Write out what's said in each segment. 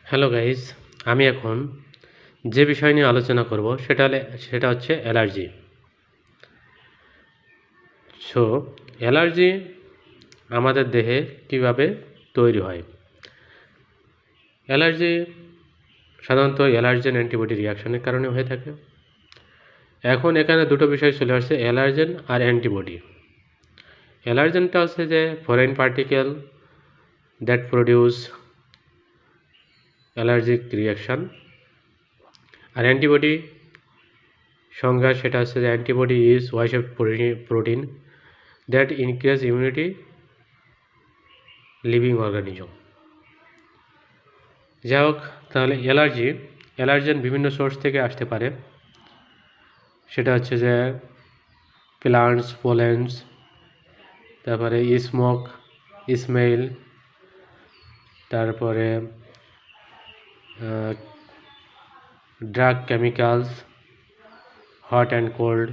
Hello guys, আমি এখন যে বিষয় নিয়ে আলোচনা করব সেটা হচ্ছে অ্যালার্জি। সো অ্যালার্জি আমাদের দেহে কিভাবে তৈরি হয়। অ্যালার্জি সাধারণত অ্যালার্জেন অ্যান্টিবডি রিয়াকশনের কারণে হয়ে থাকে। এখন এখানে দুটো বিষয় চলে আসছে, অ্যালার্জেন আর অ্যান্টিবডি। অ্যালার্জেনটা হচ্ছে যে foreign particle that produce allergic reaction, আর অ্যান্টিবডি সংজ্ঞা সেটা হচ্ছে যে antibody is ways of protein that increase immunity living organism. যাই হোক, তাহলে অ্যালার্জেন বিভিন্ন সোর্স থেকে আসতে পারে। সেটা হচ্ছে যে প্লান্টস, পোলেন্স, তারপরে স্মোক, স্মেল, তারপরে drug, chemicals, hot and cold,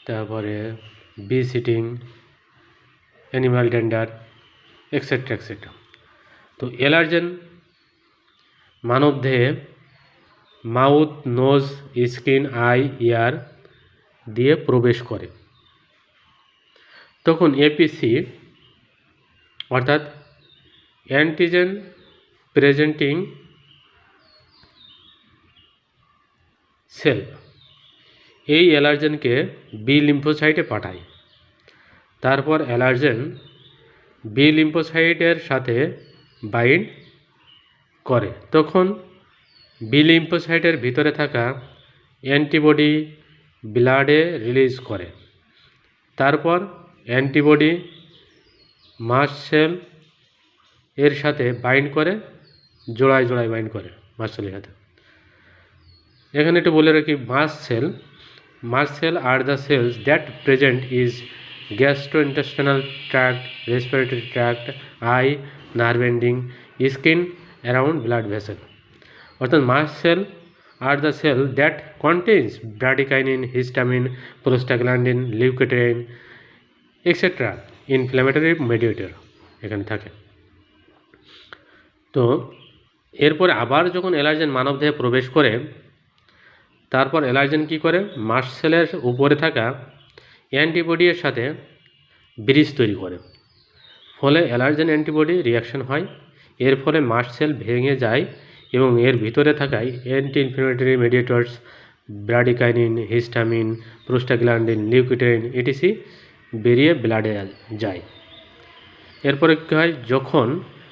তারপরে bee sting, animal dander, etcetera etcetera. তো অ্যালার্জেন মানবদেহে mouth, nose, skin, eye, ear দিয়ে প্রবেশ করে। তখন এপিসি অর্থাৎ অ্যান্টিজেন প্রেজেন্টিং সেল এই অ্যালার্জেনকে বি লিম্ফোসাইটে পাঠায়। তারপর অ্যালার্জেন বি লিম্ফোসাইটের সাথে বাইন্ড করে। তখন বি লিম্ফোসাইটের ভিতরে থাকা অ্যান্টিবডি ব্লাডে রিলিজ করে। তারপর অ্যান্টিবডি মাস্ট সেল এর সাথে বাইন্ড করে, জোড়ায় জোড়ায় বাইন্ড করে মাস্ট সেলের সাথে। এখানে একটু বলে রাখি, mast cell are the cells that present is gastrointestinal tract, respiratory tract, eye, nerve ending, skin, around blood vessel. অর্থাৎ mast cell are the cell that contains bradykinin, histamine, prostaglandin, leukotriene, etcetera inflammatory mediator এখানে থাকে। তো এরপরে আবার যখন allergen মানবদেহে প্রবেশ করে, তারপর অ্যালার্জেন কী করে, মাস্ট সেলের উপরে থাকা অ্যান্টিবডির সাথে ব্রিজ তৈরি করে। ফলে অ্যালার্জেন অ্যান্টিবডি রিয়াকশন হয়। এর ফলে মাস্ট সেল ভেঙে যায় এবং এর ভিতরে থাকায় anti inflammatory mediators, bradykinin, histamine, prostaglandin, leukotriene ETC বেরিয়ে ব্লাডে যায়। এরপরে কী হয়, যখন